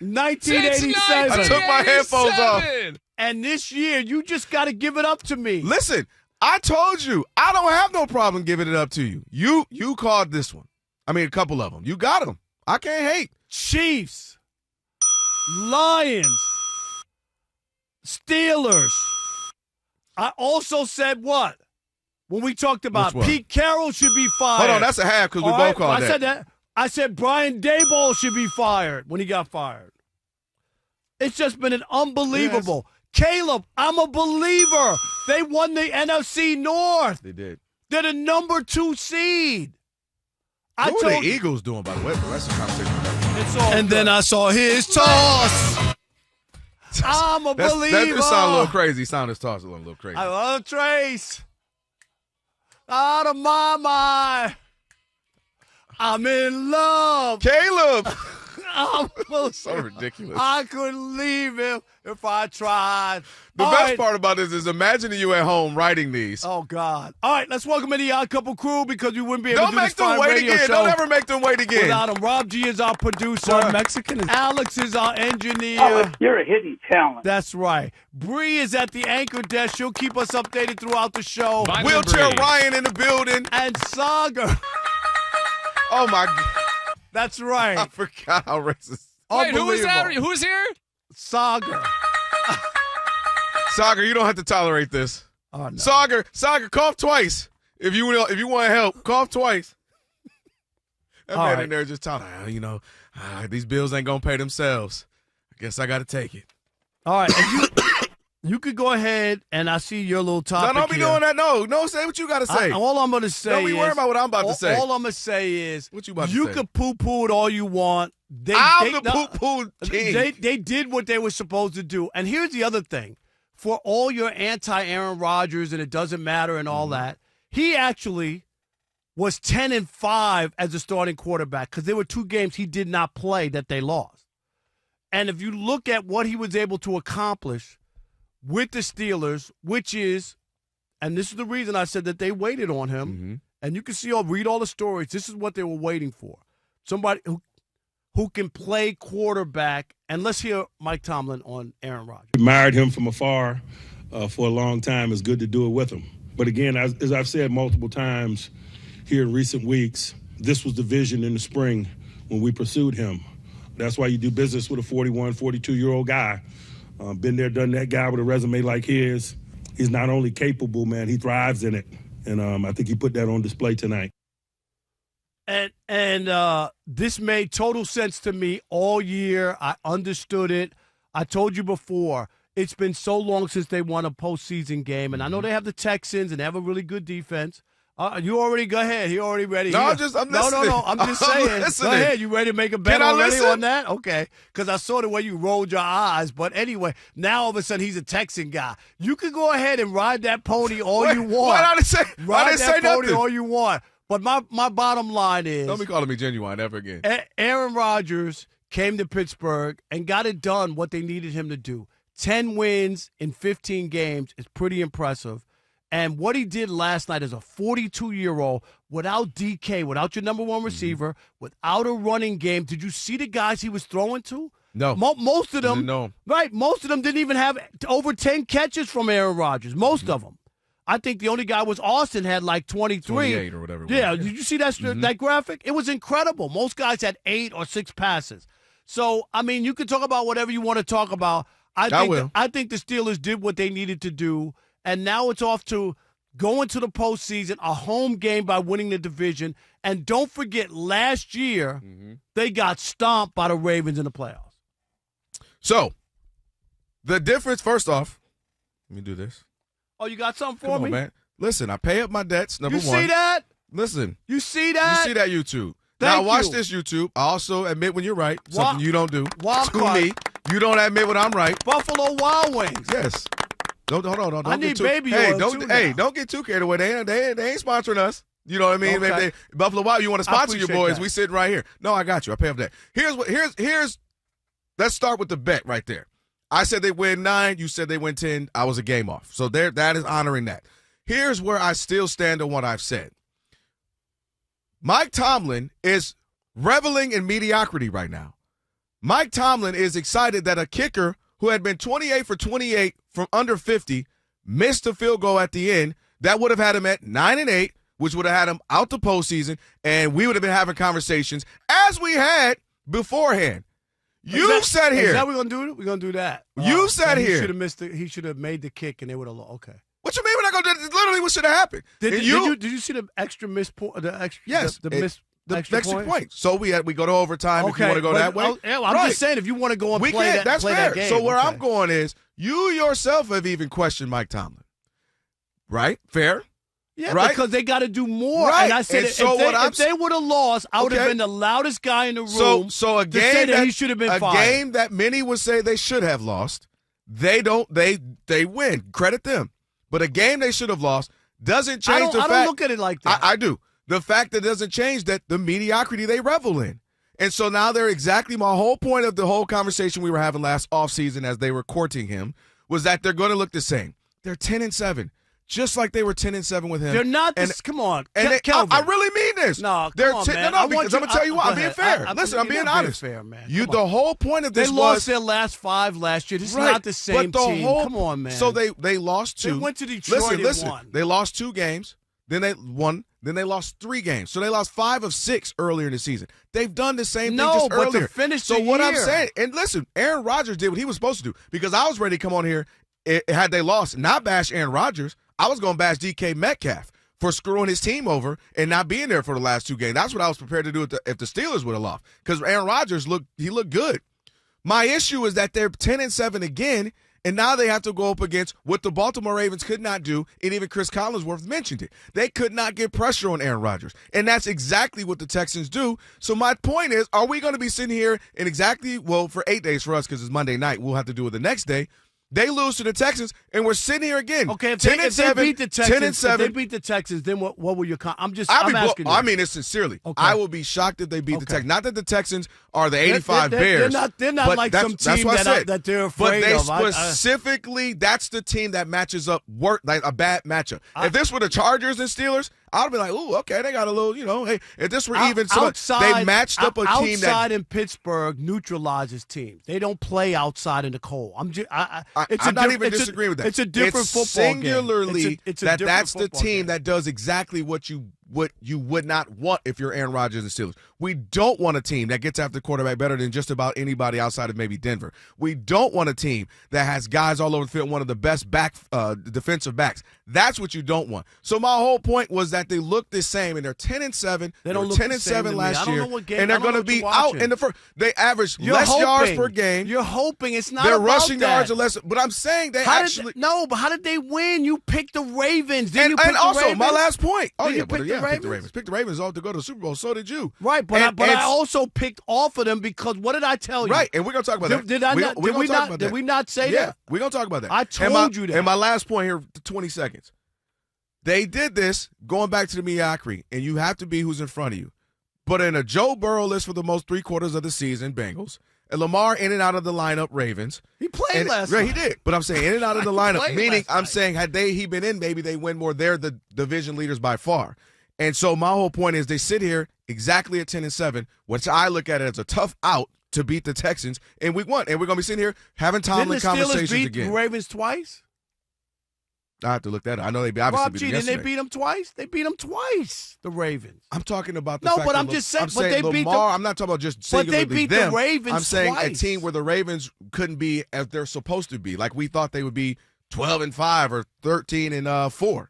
1987. I took my headphones off. And this year, you just got to give it up to me. Listen, I told you, I don't have no problem giving it up to you. You called this one. I mean, a couple of them. You got them. I can't hate. Chiefs, Lions, Steelers. I also said what? When we talked about Pete Carroll should be fired. Hold on, that's a half because we both called that. I said that. I said Brian Daboll should be fired when he got fired. It's just been an unbelievable. Yes. Caleb, I'm a believer. They won the NFC North. They did. They're the number 2 seed. What are the Eagles doing, by the way? That's the conversation. And then I saw his toss. I'm a believer. That just sounded a little crazy. Sounded his toss a little crazy. I love Trace. Out of my mind. I'm in love. Caleb. So ridiculous. I couldn't leave him if I tried. The best part about this is imagining you at home writing these. Oh, God. All right, let's welcome in the Odd Couple crew because we wouldn't be able to do this fine radio show. Don't ever make them wait again. Without him. Rob G is our producer. Mexican. Alex is our engineer. Alex, you're a hidden talent. That's right. Bree is at the anchor desk. She'll keep us updated throughout the show. Wheelchair Ryan in the building. And Saga. Oh, my God. That's right. I forgot how racist. Wait, who is that? Who's here? Saga. Saga, you don't have to tolerate this. Oh, no. Saga, cough twice. If you want help, cough twice. That man in there just talking, these bills ain't going to pay themselves. I guess I got to take it. All right. You could go ahead, and I see your little topic. No, don't be doing that. No, say what you got to say. All I'm going to say is. Don't be worried about what I'm about to say. All I'm going to say is. What you about to say? You could poo-poo it all you want. I'm the poo-poo king. They did what they were supposed to do. And here's the other thing. For all your anti-Aaron Rodgers and it doesn't matter and all that, he actually was 10-5 as a starting quarterback because there were 2 games he did not play that they lost. And if you look at what he was able to accomplish with the Steelers, which is, and this is the reason I said that they waited on him, and you can read all the stories. This is what they were waiting for. Somebody who can play quarterback. And let's hear Mike Tomlin on Aaron Rodgers. Admired him from afar for a long time. It's good to do it with him. But again, as I've said multiple times here in recent weeks, this was the vision in the spring when we pursued him. That's why you do business with a 41, 42-year-old guy. Been there, done that guy with a resume like his. He's not only capable, man, he thrives in it. And I think he put that on display tonight. And this made total sense to me all year. I understood it. I told you before, it's been so long since they won a postseason game. And I know they have the Texans and they have a really good defense. You already go ahead. He already ready. No, I'm listening. No. I'm just saying. Listening. Go ahead. You ready to make a bet Can I already listen? on that? Okay. Because I saw the way you rolled your eyes. But anyway, now all of a sudden he's a Texan guy. You can go ahead and ride that pony all you want. Why did I say? Ride that pony nothing? all you want. But my bottom line is. Don't be calling me genuine ever again. Aaron Rodgers came to Pittsburgh and got it done what they needed him to do. 10 wins in 15 games is pretty impressive. And what he did last night as a 42-year-old, without DK, without your number one receiver, without a running game, did you see the guys he was throwing to? No. Most of them, didn't know him. right, most of them didn't even have over 10 catches from Aaron Rodgers, most of them. I think the only guy was Austin had like 23. 28 or whatever. Yeah, did you see that graphic? It was incredible. Most guys had 8 or 6 passes. So, I mean, you can talk about whatever you want to talk about. I think the Steelers did what they needed to do. And now it's off to going to the postseason, a home game by winning the division. And don't forget, last year, they got stomped by the Ravens in the playoffs. So, the difference, first off, let me do this. Oh, you got something for Come me? on, man. Listen, I pay up my debts, number one. You see that? Listen. You see that? You see that, YouTube. Thank now, watch you. this, YouTube. I also admit when you're right, something you don't do. Wild to card. me. You don't admit when I'm right. Buffalo Wild Wings. Yes. Hold on. Don't I get need too, baby hey, oil, don't, too, hey, now. don't get too carried away. They ain't sponsoring us. You know what I mean? Okay. Buffalo Wild, you want to sponsor your boys? that. We sitting right here. No, I got you. I pay up that. Here's. Let's start with the bet right there. I said they win 9. You said they win 10. I was a game off. So that is honoring that. Here's where I still stand on what I've said. Mike Tomlin is reveling in mediocrity right now. Mike Tomlin is excited that a kicker who had been 28 for 28 from under 50 missed a field goal at the end. That would have had him at 9-8, which would have had him out the postseason, and we would have been having conversations as we had beforehand. You said here. Is that what we're going to do? We're going to do that. You said here. He should have made the kick, and they would have lost. Okay. What you mean we're not going to do? Literally what should have happened. Did you see the extra miss point? Yes. The extra point. So we go to overtime if you want to go that way. I'm just saying if you want to go and play that, that's play fair. that game. So where I'm going is you yourself have even questioned Mike Tomlin. Right? Fair? Yeah, right? Because they got to do more. Right. And I said if they would have lost, I would have been the loudest guy in the room. So a game to say that he should have been fired. A game that many would say they should have lost, they don't. They win. Credit them. But a game they should have lost doesn't change the fact. I don't look at it like that. I do. The fact that it doesn't change that the mediocrity they revel in. And so now they're exactly my whole point of the whole conversation we were having last offseason as they were courting him was that they're going to look the same. They're 10-7. Just like they were 10-7 with him. They're not this. Come on, Kelvin. I really mean this. No, they're come on, man. No, because I'm gonna tell you why. I'm being fair. Listen, I'm being honest. Fair, man. The whole point of this they was lost their last 5 last year. This is not the same team. Come on, man. So they lost 2. They went to Detroit and won. They lost 2 games. Then they won. Then they lost 3 games. So they lost 5 of 6 earlier in the season. They've done the same thing just earlier. But to finish the what year. I'm saying, and listen, Aaron Rodgers did what he was supposed to do because I was ready to come on here. Had they lost, not bash Aaron Rodgers, I was going to bash DK Metcalf for screwing his team over and not being there for the last 2 games. That's what I was prepared to do if the Steelers would have lost because Aaron Rodgers looked good. My issue is that they're 10-7 again, and now they have to go up against what the Baltimore Ravens could not do, and even Chris Collinsworth mentioned it. They could not get pressure on Aaron Rodgers, and that's exactly what the Texans do. So my point is, are we going to be sitting here in for 8 days for us because it's Monday night. We'll have to do it the next day. They lose to the Texans, and we're sitting here again. Okay, if they beat the Texans, then what will your I'm asking you. I mean it sincerely. Okay. I will be shocked if they beat the Texans. Not that the Texans are the 85 Bears. They're not like some team that they're afraid of. But they specifically, that's the team that matches up like a bad matchup. If this were the Chargers and Steelers, I'd be like, ooh, okay, they got a little, hey, if this were even they matched up a team that outside in Pittsburgh neutralizes teams. They don't play outside in the cold. I'm not even disagreeing with that. It's a different football singularly game. It's that's the team that does exactly what you would not want if you're Aaron Rodgers and Steelers. We don't want a team that gets after the quarterback better than just about anybody outside of maybe Denver. We don't want a team that has guys all over the field, one of the best defensive backs. That's what you don't want. So my whole point was that they look the same, and they're 10-7. They don't look 10-7 last year, and they're going to be out in the first. They average less yards per game. You're hoping it's not. Their about rushing that. yards are less. But I'm saying they but how did they win? You picked the Ravens. And also, Ravens? my last point. I picked the Ravens. Picked the Ravens off to go to the Super Bowl. So did you. Right, but I also picked off of them because what did I tell you? Right, and we're going to talk about that. Did we not say that? Yeah, we're going to talk about that. I told you that. And my last point here, 20 seconds. They did this going back to the mediocrity, and you have to be who's in front of you. But in a Joe Burrow list for the most 3/4 of the season, Bengals, and Lamar in and out of the lineup, Ravens. He played last night. Right, he did. But I'm saying in and out of the lineup, meaning I'm saying had he been in, maybe they win more. They're the division leaders by far. And so my whole point is they sit here exactly at 10-7, which I look at it as a tough out to beat the Texans, and we won. And we're going to be sitting here having Tomlin conversations beat again. The Ravens twice? I have to look that up. I know they obviously beat them yesterday. Didn't they beat them twice? They beat them twice, the Ravens. I'm talking about the fact but I'm just saying. But they beat them. I'm not talking about just singularly them. But they beat them. the Ravens I'm saying twice. A team where the Ravens couldn't be as they're supposed to be. Like we thought they would be 12-5 or 13-4.